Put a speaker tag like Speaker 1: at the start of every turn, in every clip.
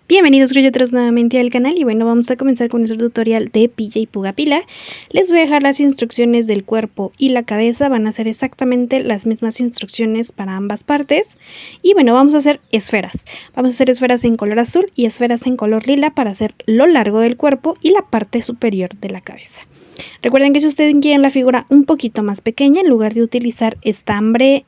Speaker 1: Bienvenidos grulloteros nuevamente al canal y bueno, vamos a comenzar con nuestro tutorial de pilla y pugapila. Les voy a dejar las instrucciones del cuerpo y la cabeza, van a ser exactamente las mismas instrucciones para ambas partes. Y bueno, vamos a hacer esferas. Vamos a hacer esferas en color azul y esferas en color lila para hacer lo largo del cuerpo y la parte superior de la cabeza. Recuerden que si ustedes quieren la figura un poquito más pequeña, en lugar de utilizar estambre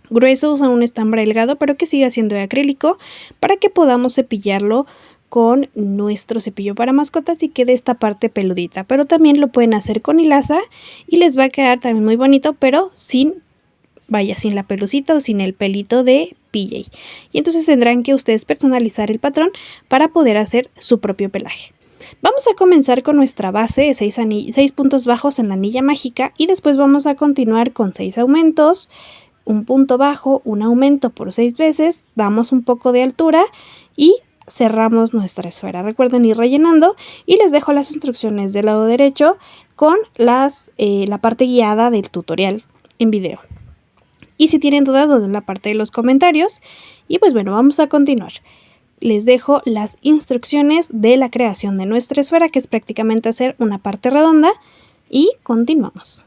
Speaker 1: grueso, usan un estambre delgado pero que siga siendo de acrílico para que podamos cepillarlo con nuestro cepillo para mascotas y quede esta parte peludita. Pero también lo pueden hacer con hilaza y les va a quedar también muy bonito, pero sin la pelucita o sin el pelito de PJ. Y entonces tendrán que ustedes personalizar el patrón para poder hacer su propio pelaje. Vamos a comenzar con nuestra base de 6 puntos bajos en la anilla mágica y después vamos a continuar con 6 aumentos, un punto bajo, un aumento por 6 veces, damos un poco de altura y cerramos nuestra esfera. Recuerden ir rellenando y les dejo las instrucciones del lado derecho con la parte guiada del tutorial en video. Y si tienen dudas, en la parte de los comentarios. Y pues bueno, vamos a continuar. Les dejo las instrucciones de la creación de nuestra esfera, que es prácticamente hacer una parte redonda, y continuamos.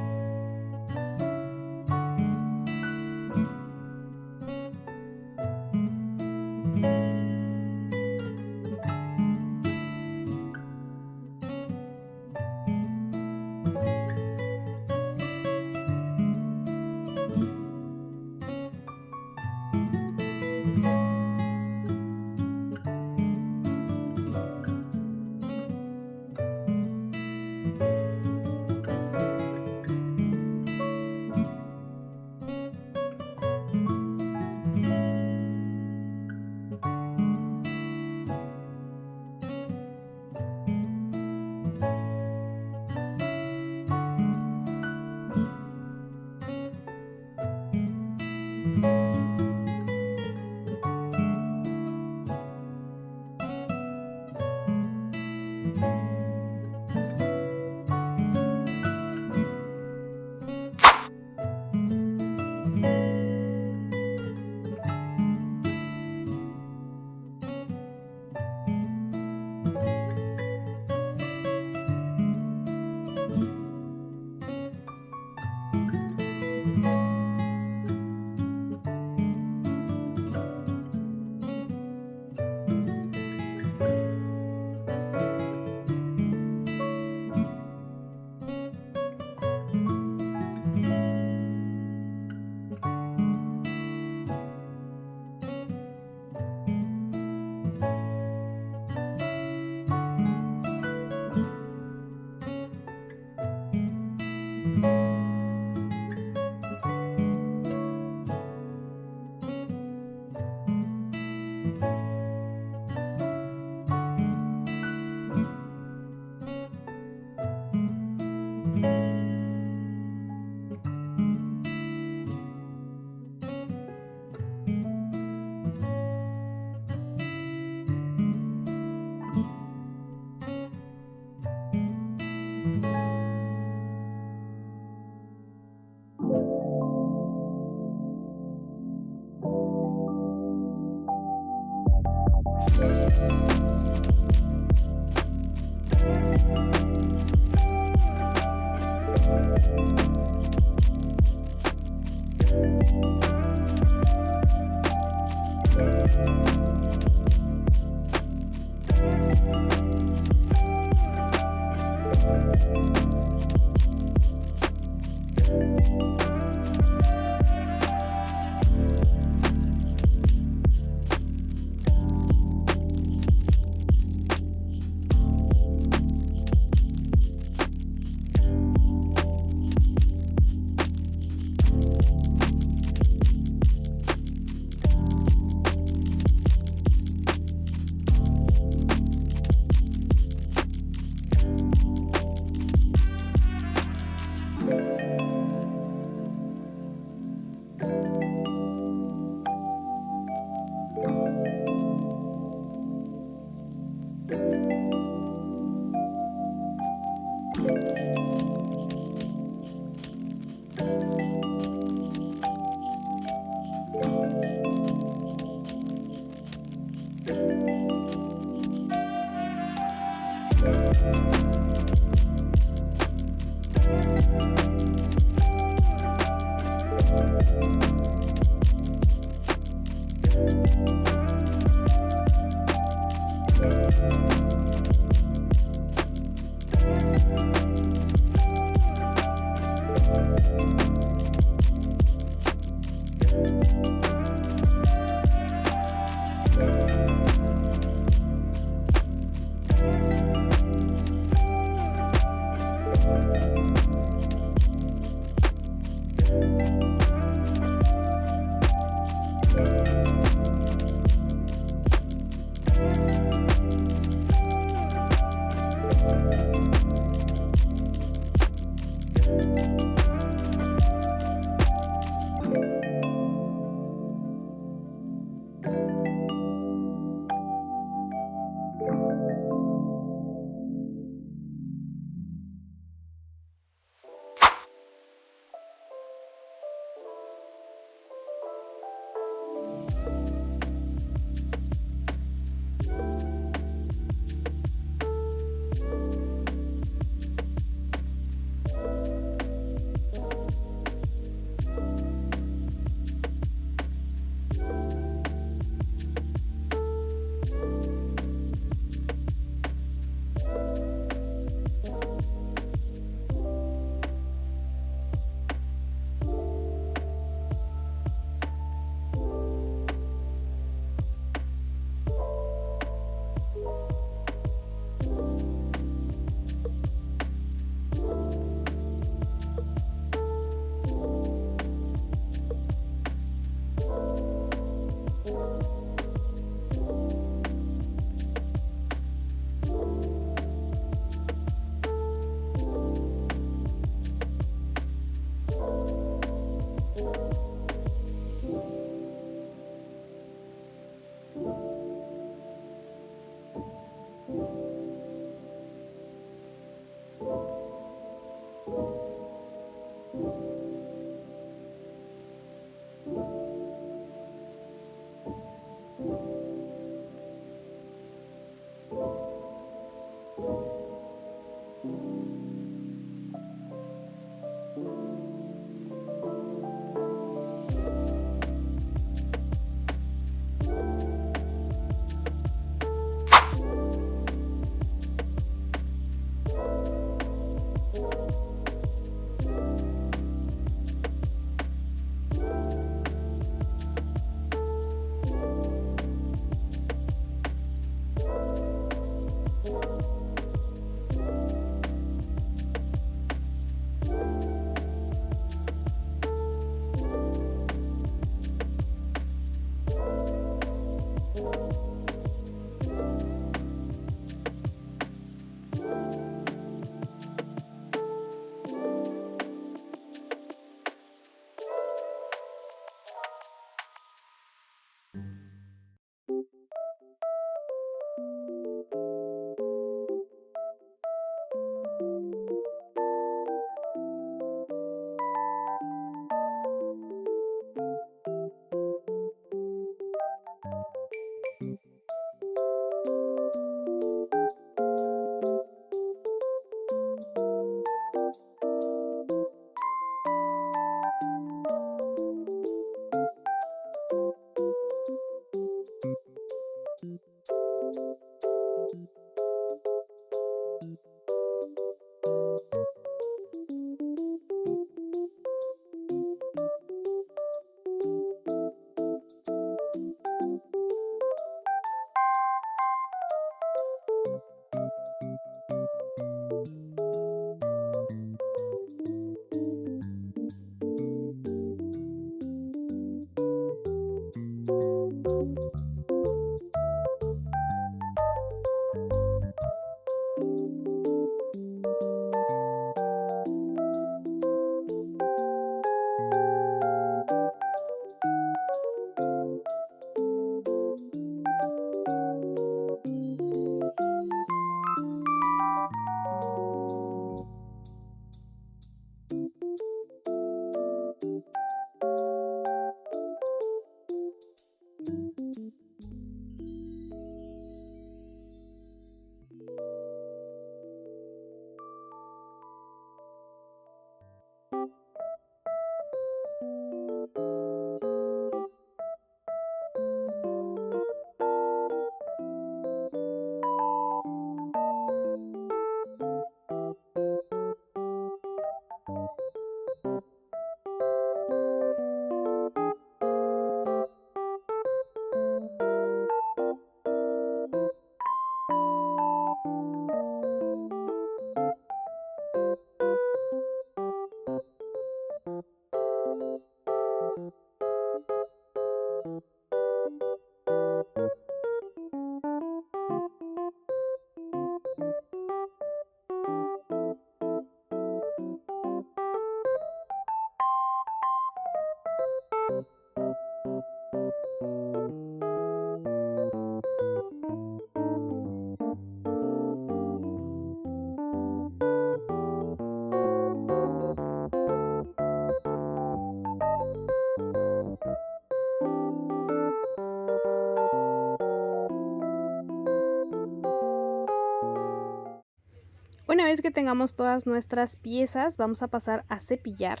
Speaker 1: vez que tengamos todas nuestras piezas, vamos a pasar a cepillar.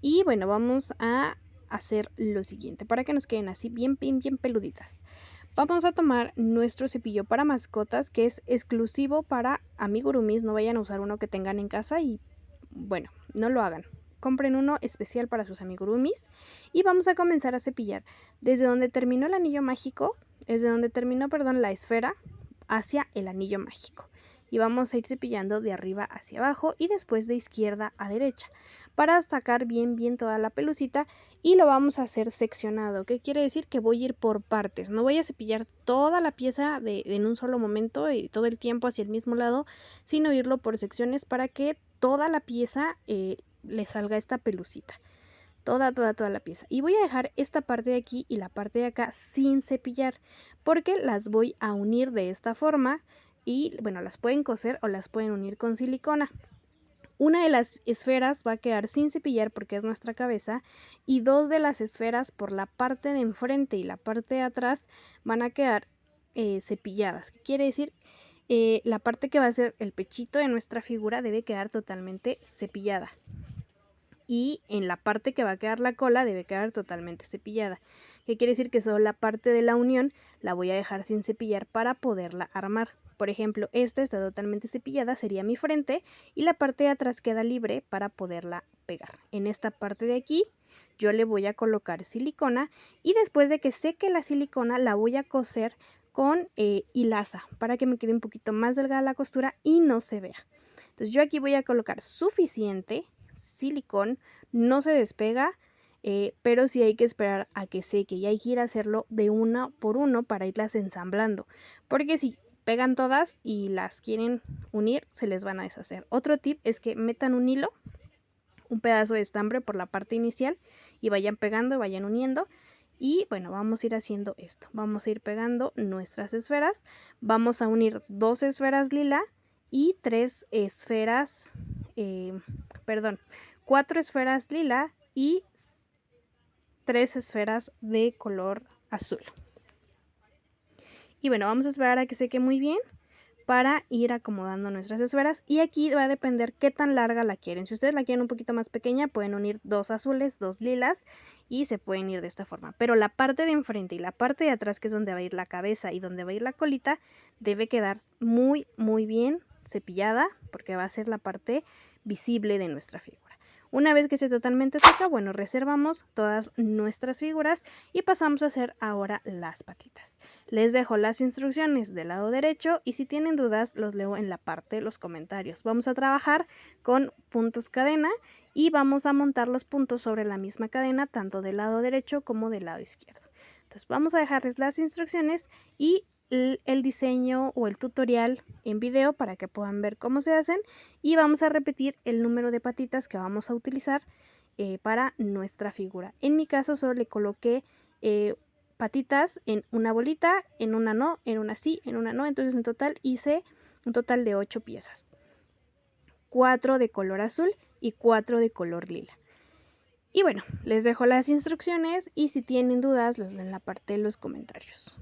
Speaker 1: Y bueno, vamos a hacer lo siguiente para que nos queden así bien peluditas. Vamos a tomar nuestro cepillo para mascotas, que es exclusivo para amigurumis. No vayan a usar uno que tengan en casa y bueno, no lo hagan. Compren uno especial para sus amigurumis y vamos a comenzar a cepillar desde donde terminó el anillo mágico, desde donde terminó, perdón, la esfera hacia el anillo mágico. Y vamos a ir cepillando de arriba hacia abajo y después de izquierda a derecha para sacar bien toda la pelucita, y lo vamos a hacer seccionado. ¿Qué quiere decir? Que voy a ir por partes, no voy a cepillar toda la pieza en un solo momento y todo el tiempo hacia el mismo lado, sino irlo por secciones para que toda la pieza le salga esta pelucita. Toda la pieza. Y voy a dejar esta parte de aquí y la parte de acá sin cepillar, porque las voy a unir de esta forma. Y bueno, las pueden coser o las pueden unir con silicona. Una de las esferas va a quedar sin cepillar porque es nuestra cabeza, y dos de las esferas por la parte de enfrente y la parte de atrás van a quedar cepilladas. ¿Qué quiere decir? La parte que va a ser el pechito de nuestra figura debe quedar totalmente cepillada. Y en la parte que va a quedar la cola debe quedar totalmente cepillada. ¿Qué quiere decir? Que solo la parte de la unión la voy a dejar sin cepillar para poderla armar. Por ejemplo, esta está totalmente cepillada, sería mi frente, y la parte de atrás queda libre para poderla pegar. En esta parte de aquí yo le voy a colocar silicona, y después de que seque la silicona la voy a coser con hilaza para que me quede un poquito más delgada la costura y no se vea. Entonces yo aquí voy a colocar suficiente silicón, no se despega, pero sí hay que esperar a que seque y hay que ir a hacerlo de uno por uno para irlas ensamblando, porque si pegan todas y las quieren unir se les van a deshacer. Otro tip es que metan un hilo, un pedazo de estambre por la parte inicial y vayan pegando, vayan uniendo. Y bueno, vamos a ir haciendo esto, vamos a ir pegando nuestras esferas, vamos a unir dos esferas lila y tres esferas, cuatro esferas lila y tres esferas de color azul. Y bueno, vamos a esperar a que seque muy bien para ir acomodando nuestras esferas, y aquí va a depender qué tan larga la quieren. Si ustedes la quieren un poquito más pequeña, pueden unir dos azules, dos lilas y se pueden ir de esta forma, pero la parte de enfrente y la parte de atrás, que es donde va a ir la cabeza y donde va a ir la colita, debe quedar muy bien cepillada porque va a ser la parte visible de nuestra figura. Una vez que esté totalmente seca, bueno, reservamos todas nuestras figuras y pasamos a hacer ahora las patitas. Les dejo las instrucciones del lado derecho y si tienen dudas los leo en la parte de los comentarios. Vamos a trabajar con puntos cadena y vamos a montar los puntos sobre la misma cadena tanto del lado derecho como del lado izquierdo. Entonces vamos a dejarles las instrucciones y el diseño o el tutorial en video para que puedan ver cómo se hacen, y vamos a repetir el número de patitas que vamos a utilizar para nuestra figura. En mi caso solo le coloqué patitas en una bolita, en una no, en una sí, en una no. Entonces en total hice un total de 8 piezas, 4 de color azul y 4 de color lila. Y bueno, les dejo las instrucciones y si tienen dudas los leo en la parte de los comentarios.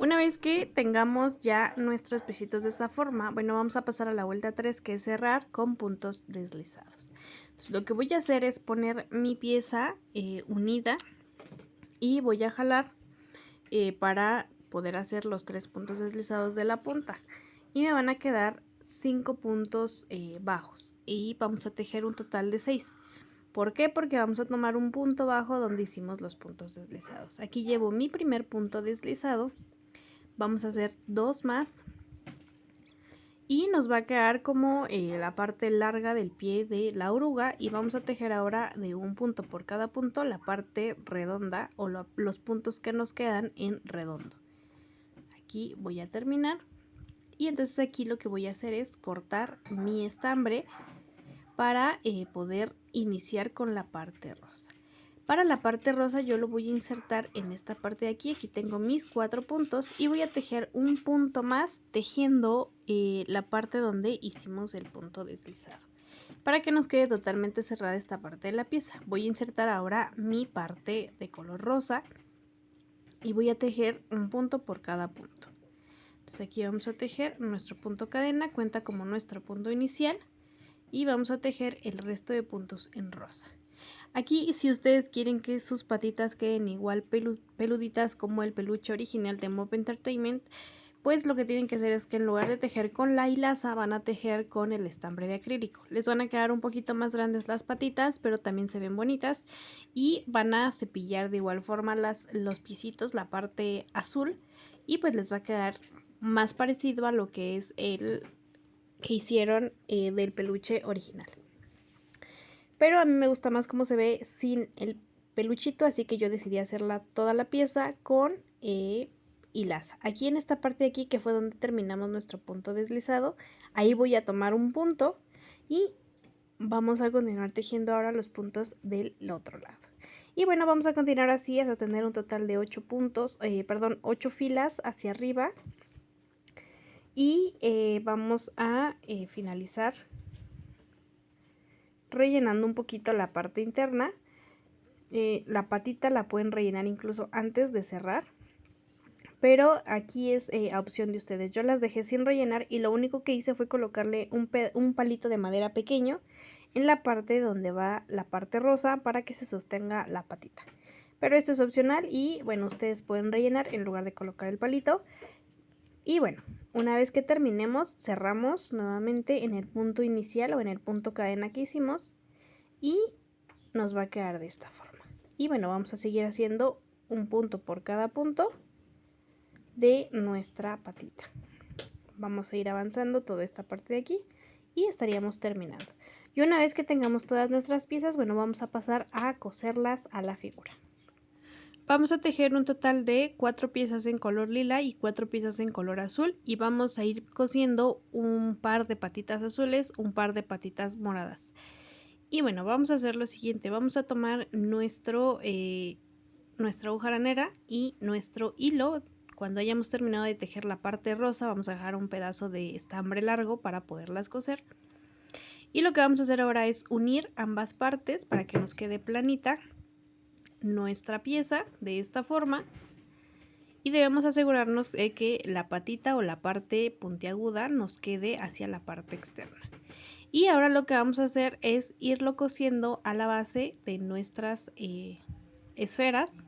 Speaker 1: Una vez que tengamos ya nuestros pisitos de esta forma, bueno, vamos a pasar a la vuelta 3, que es cerrar con puntos deslizados. Entonces, lo que voy a hacer es poner mi pieza unida y voy a jalar para poder hacer los 3 puntos deslizados de la punta. Y me van a quedar 5 puntos bajos y vamos a tejer un total de 6. ¿Por qué? Porque vamos a tomar un punto bajo donde hicimos los puntos deslizados. Aquí llevo mi primer punto deslizado. Vamos a hacer 2 más y nos va a quedar como la parte larga del pie de la oruga, y vamos a tejer ahora de un punto por cada punto la parte redonda o los puntos que nos quedan en redondo. Aquí voy a terminar y entonces aquí lo que voy a hacer es cortar mi estambre para poder iniciar con la parte rosa. Para la parte rosa yo lo voy a insertar en esta parte de aquí. Aquí tengo mis 4 puntos y voy a tejer un punto más tejiendo la parte donde hicimos el punto deslizado, para que nos quede totalmente cerrada esta parte de la pieza. Voy a insertar ahora mi parte de color rosa y voy a tejer un punto por cada punto. Entonces aquí vamos a tejer nuestro punto cadena, cuenta como nuestro punto inicial, y vamos a tejer el resto de puntos en rosa. Aquí, si ustedes quieren que sus patitas queden igual peluditas como el peluche original de Mob Entertainment, pues lo que tienen que hacer es que en lugar de tejer con la hilaza, van a tejer con el estambre de acrílico. Les van a quedar un poquito más grandes las patitas, pero también se ven bonitas, y van a cepillar de igual forma los pisitos, la parte azul, y pues les va a quedar más parecido a lo que es el que hicieron del peluche original. Pero a mí me gusta más cómo se ve sin el peluchito, así que yo decidí hacerla toda la pieza con hilaza. Aquí en esta parte de aquí, que fue donde terminamos nuestro punto deslizado, ahí voy a tomar un punto y vamos a continuar tejiendo ahora los puntos del otro lado. Y bueno, vamos a continuar así hasta tener un total de 8 puntos, 8 filas hacia arriba. Y vamos a finalizar rellenando un poquito la parte interna. La patita la pueden rellenar incluso antes de cerrar, pero aquí es a opción de ustedes. Yo las dejé sin rellenar y lo único que hice fue colocarle un palito de madera pequeño en la parte donde va la parte rosa para que se sostenga la patita. Pero esto es opcional y bueno, ustedes pueden rellenar en lugar de colocar el palito. Y bueno, una vez que terminemos, cerramos nuevamente en el punto inicial o en el punto cadena que hicimos y nos va a quedar de esta forma. Y bueno, vamos a seguir haciendo un punto por cada punto de nuestra patita. Vamos a ir avanzando toda esta parte de aquí y estaríamos terminando. Y una vez que tengamos todas nuestras piezas, bueno, vamos a pasar a coserlas a la figura. Vamos a tejer un total de 4 piezas en color lila y 4 piezas en color azul, y vamos a ir cosiendo un par de patitas azules, un par de patitas moradas. Y bueno, vamos a hacer lo siguiente. Vamos a tomar nuestra aguja aranera y nuestro hilo. Cuando hayamos terminado de tejer la parte rosa, vamos a dejar un pedazo de estambre largo para poderlas coser. Y lo que vamos a hacer ahora es unir ambas partes para que nos quede planita nuestra pieza de esta forma, y debemos asegurarnos de que la patita o la parte puntiaguda nos quede hacia la parte externa. Y ahora lo que vamos a hacer es irlo cosiendo a la base de nuestras esferas,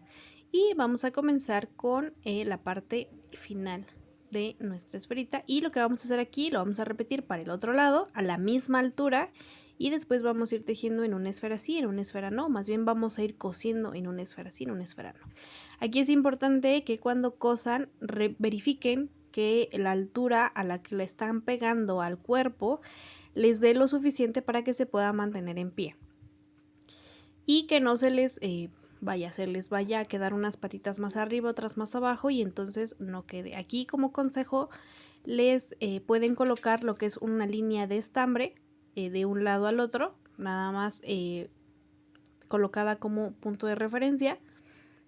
Speaker 1: y vamos a comenzar con la parte final de nuestra esferita. Y lo que vamos a hacer aquí lo vamos a repetir para el otro lado a la misma altura, y después vamos a ir tejiendo en una esfera sí, en una esfera no. Más bien vamos a ir cosiendo en una esfera sí, en una esfera no. Aquí es importante que cuando cosan verifiquen que la altura a la que le están pegando al cuerpo les dé lo suficiente para que se pueda mantener en pie, y que no se les vaya a quedar unas patitas más arriba, otras más abajo, y entonces no quede. Aquí, como consejo, les pueden colocar lo que es una línea de estambre de un lado al otro, nada más colocada como punto de referencia,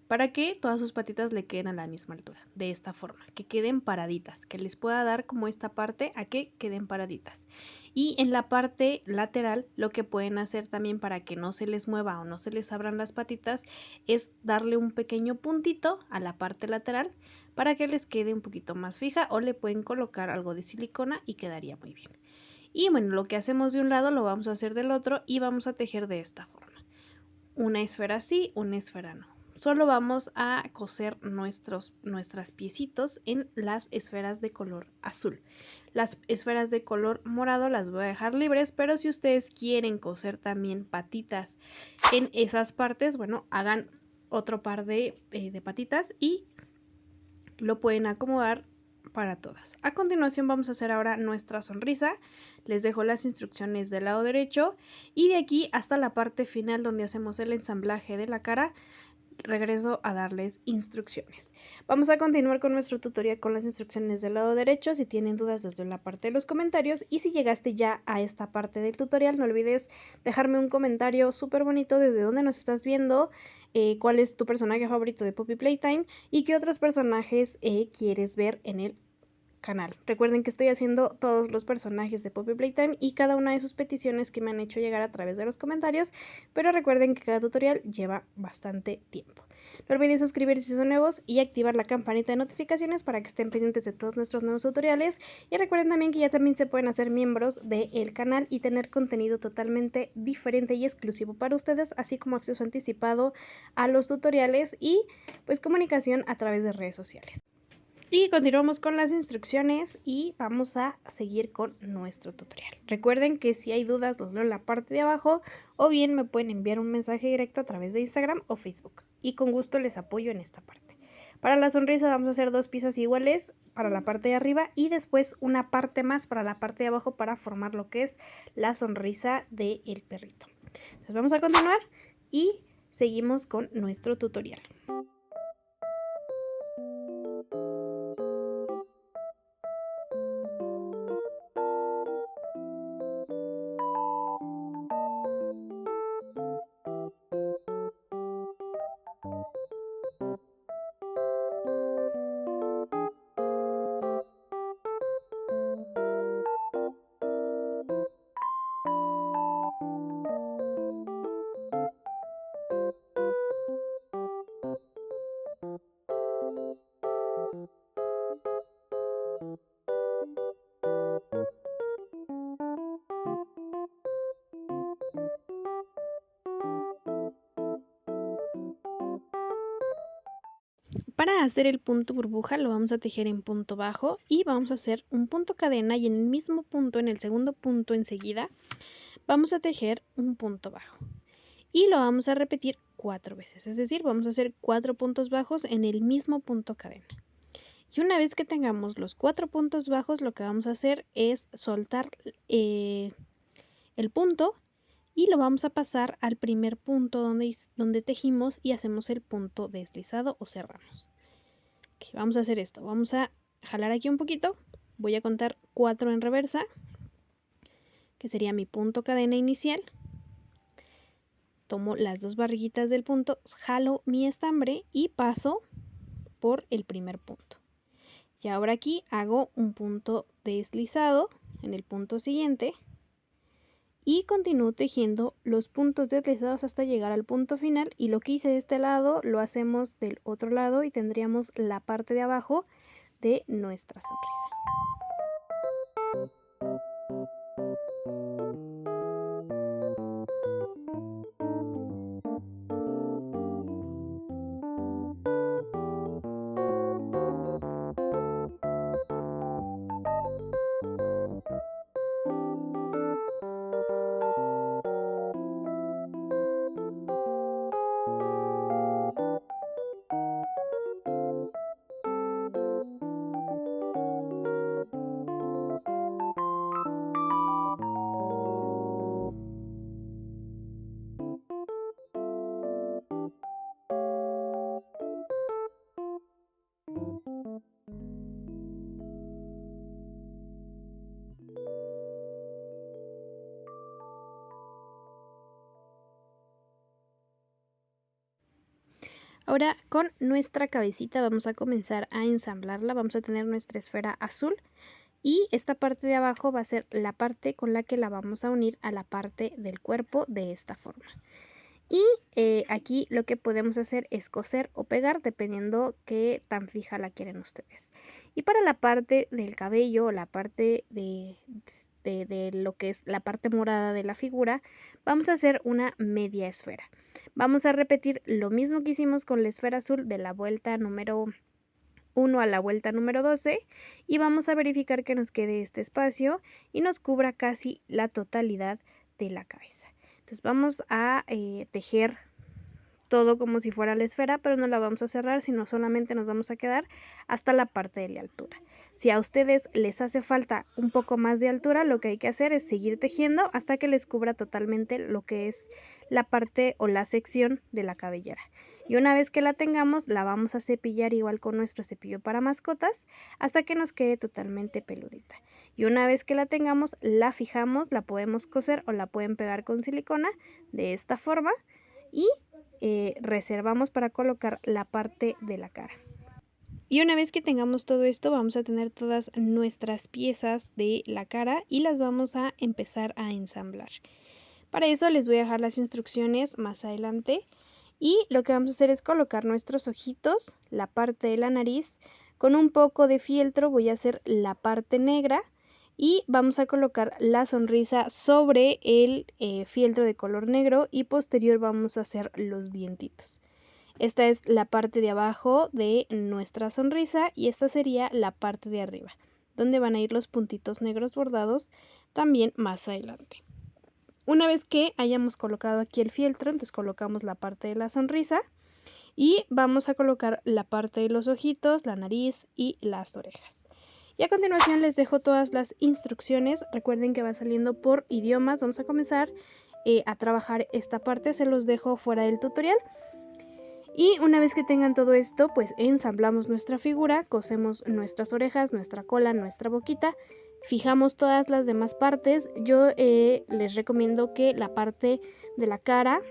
Speaker 1: para que todas sus patitas le queden a la misma altura, de esta forma, que queden paraditas, que les pueda dar como esta parte a que queden paraditas. Y en la parte lateral lo que pueden hacer también para que no se les mueva o no se les abran las patitas es darle un pequeño puntito a la parte lateral para que les quede un poquito más fija, o le pueden colocar algo de silicona y quedaría muy bien. Y bueno, lo que hacemos de un lado lo vamos a hacer del otro y vamos a tejer de esta forma. Una esfera sí, una esfera no. Solo vamos a coser nuestras piecitos en las esferas de color azul. Las esferas de color morado las voy a dejar libres, pero si ustedes quieren coser también patitas en esas partes, bueno, hagan otro par de patitas y lo pueden acomodar para todas. A continuación vamos a hacer ahora nuestra sonrisa. Les dejo las instrucciones del lado derecho y de aquí hasta la parte final donde hacemos el ensamblaje de la cara regreso a darles instrucciones. Vamos a continuar con nuestro tutorial con las instrucciones del lado derecho. Si tienen dudas, desde la parte de los comentarios, y si llegaste ya a esta parte del tutorial, no olvides dejarme un comentario súper bonito desde dónde nos estás viendo, cuál es tu personaje favorito de Poppy Playtime y qué otros personajes quieres ver en el canal. Recuerden que estoy haciendo todos los personajes de Poppy Playtime y cada una de sus peticiones que me han hecho llegar a través de los comentarios, pero recuerden que cada tutorial lleva bastante tiempo. No olviden suscribirse si son nuevos y activar la campanita de notificaciones para que estén pendientes de todos nuestros nuevos tutoriales, y recuerden también que ya también se pueden hacer miembros del canal y tener contenido totalmente diferente y exclusivo para ustedes, así como acceso anticipado a los tutoriales y pues comunicación a través de redes sociales. Y continuamos con las instrucciones y vamos a seguir con nuestro tutorial. Recuerden que si hay dudas los leo en la parte de abajo, o bien me pueden enviar un mensaje directo a través de Instagram o Facebook y con gusto les apoyo en esta parte. Para la sonrisa vamos a hacer 2 piezas iguales para la parte de arriba y después una parte más para la parte de abajo para formar lo que es la sonrisa del perrito. Entonces vamos a continuar y seguimos con nuestro tutorial. Para hacer el punto burbuja lo vamos a tejer en punto bajo y vamos a hacer un punto cadena, y en el mismo punto, en el segundo punto enseguida, vamos a tejer un punto bajo y lo vamos a repetir 4 veces, es decir, vamos a hacer 4 puntos bajos en el mismo punto cadena. Y una vez que tengamos los 4 puntos bajos, lo que vamos a hacer es soltar el punto y lo vamos a pasar al primer punto donde tejimos y hacemos el punto deslizado o cerramos. Okay, vamos a hacer esto, vamos a jalar aquí un poquito, voy a contar 4 en reversa, que sería mi punto cadena inicial. Tomo las 2 barriguitas del punto, jalo mi estambre y paso por el primer punto. Y ahora aquí hago un punto deslizado en el punto siguiente y continúo tejiendo los puntos deslizados hasta llegar al punto final, y lo que hice de este lado lo hacemos del otro lado y tendríamos la parte de abajo de nuestra sonrisa. Ahora con nuestra cabecita vamos a comenzar a ensamblarla. Vamos a tener nuestra esfera azul y esta parte de abajo va a ser la parte con la que la vamos a unir a la parte del cuerpo de esta forma. Y aquí lo que podemos hacer es coser o pegar dependiendo qué tan fija la quieren ustedes. Y para la parte del cabello, la parte de lo que es la parte morada de la figura, vamos a hacer una media esfera. Vamos a repetir lo mismo que hicimos con la esfera azul de la vuelta número 1 a la vuelta número 12 y vamos a verificar que nos quede este espacio y nos cubra casi la totalidad de la cabeza. Entonces vamos a tejer todo como si fuera la esfera, pero no la vamos a cerrar, sino solamente nos vamos a quedar hasta la parte de la altura. Si a ustedes les hace falta un poco más de altura, lo que hay que hacer es seguir tejiendo hasta que les cubra totalmente lo que es la parte o la sección de la cabellera. Y una vez que la tengamos, la vamos a cepillar igual con nuestro cepillo para mascotas hasta que nos quede totalmente peludita. Y una vez que la tengamos, la fijamos, la podemos coser o la pueden pegar con silicona de esta forma y reservamos para colocar la parte de la cara. Y una vez que tengamos todo esto, vamos a tener todas nuestras piezas de la cara y las vamos a empezar a ensamblar. Para eso les voy a dejar las instrucciones más adelante y lo que vamos a hacer es colocar nuestros ojitos, la parte de la nariz. Con un poco de fieltro voy a hacer la parte negra y vamos a colocar la sonrisa sobre el fieltro de color negro y posterior vamos a hacer los dientitos. Esta es la parte de abajo de nuestra sonrisa y esta sería la parte de arriba, donde van a ir los puntitos negros bordados también más adelante. Una vez que hayamos colocado aquí el fieltro, entonces colocamos la parte de la sonrisa y vamos a colocar la parte de los ojitos, la nariz y las orejas. Y a continuación les dejo todas las instrucciones. Recuerden que va saliendo por idiomas. Vamos a comenzar a trabajar esta parte. Se los dejo fuera del tutorial. Y una vez que tengan todo esto, pues ensamblamos nuestra figura, cosemos nuestras orejas, nuestra cola, nuestra boquita. Fijamos todas las demás partes. Yo les recomiendo que la parte de la cara,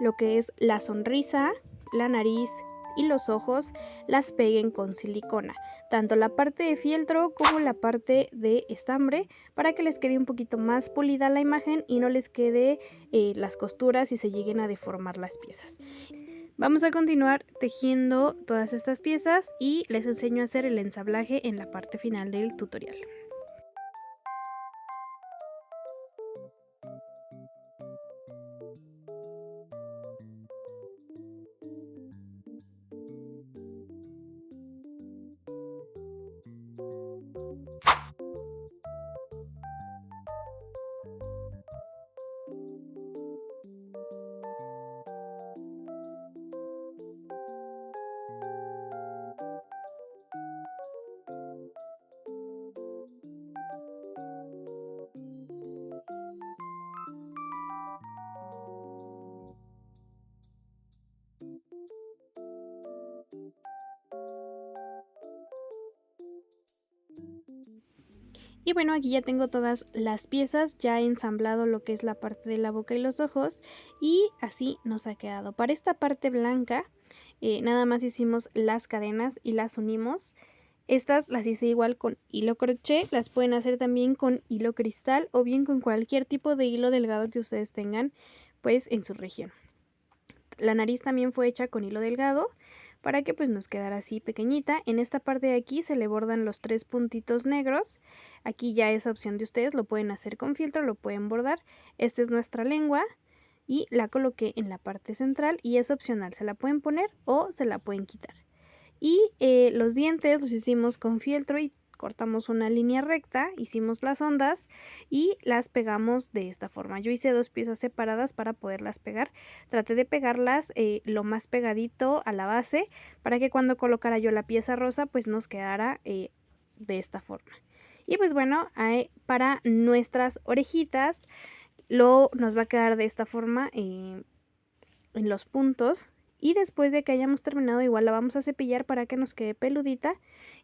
Speaker 1: lo que es la sonrisa, la nariz y los ojos, las peguen con silicona, tanto la parte de fieltro como la parte de estambre, para que les quede un poquito más pulida la imagen y no les quede las costuras y se lleguen a deformar las piezas. Vamos a continuar tejiendo todas estas piezas y les enseño a hacer el ensamblaje en la parte final del tutorial. Y bueno, aquí ya tengo todas las piezas, ya he ensamblado lo que es la parte de la boca y los ojos y así nos ha quedado. Para esta parte blanca nada más hicimos las cadenas y las unimos. Estas las hice igual con hilo crochet, las pueden hacer también con hilo cristal o bien con cualquier tipo de hilo delgado que ustedes tengan pues en su región. La nariz también fue hecha con hilo delgado para que pues nos quedara así pequeñita. En esta parte de aquí se le bordan los 3 puntitos negros. Aquí ya es opción de ustedes, lo pueden hacer con fieltro, lo pueden bordar. Esta es nuestra lengua y la coloqué en la parte central y es opcional, se la pueden poner o se la pueden quitar. Y los dientes los hicimos con fieltro y cortamos una línea recta, hicimos las ondas y las pegamos de esta forma. Yo hice 2 piezas separadas para poderlas pegar. Traté de pegarlas lo más pegadito a la base para que cuando colocara yo la pieza rosa pues nos quedara de esta forma. Y pues bueno, para nuestras orejitas nos va a quedar de esta forma en los puntos. Y después de que hayamos terminado, igual la vamos a cepillar para que nos quede peludita.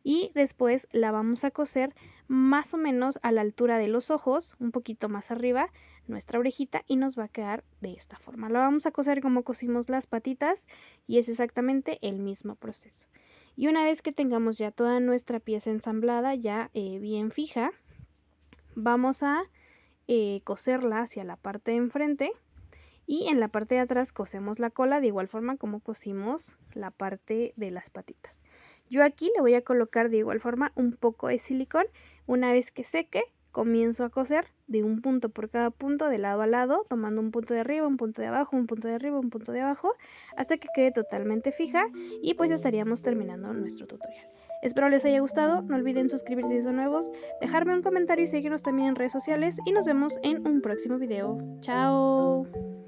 Speaker 1: Y después la vamos a coser más o menos a la altura de los ojos, un poquito más arriba, nuestra orejita, y nos va a quedar de esta forma. La vamos a coser como cosimos las patitas y es exactamente el mismo proceso. Y una vez que tengamos ya toda nuestra pieza ensamblada, ya bien fija, vamos a coserla hacia la parte de enfrente. Y en la parte de atrás cosemos la cola de igual forma como cosimos la parte de las patitas. Yo aquí le voy a colocar de igual forma un poco de silicón. Una vez que seque, comienzo a coser de un punto por cada punto, de lado a lado, tomando un punto de arriba, un punto de abajo, un punto de arriba, un punto de abajo, hasta que quede totalmente fija y pues estaríamos terminando nuestro tutorial. Espero les haya gustado, no olviden suscribirse si son nuevos, dejarme un comentario y seguirnos también en redes sociales y nos vemos en un próximo video. ¡Chao!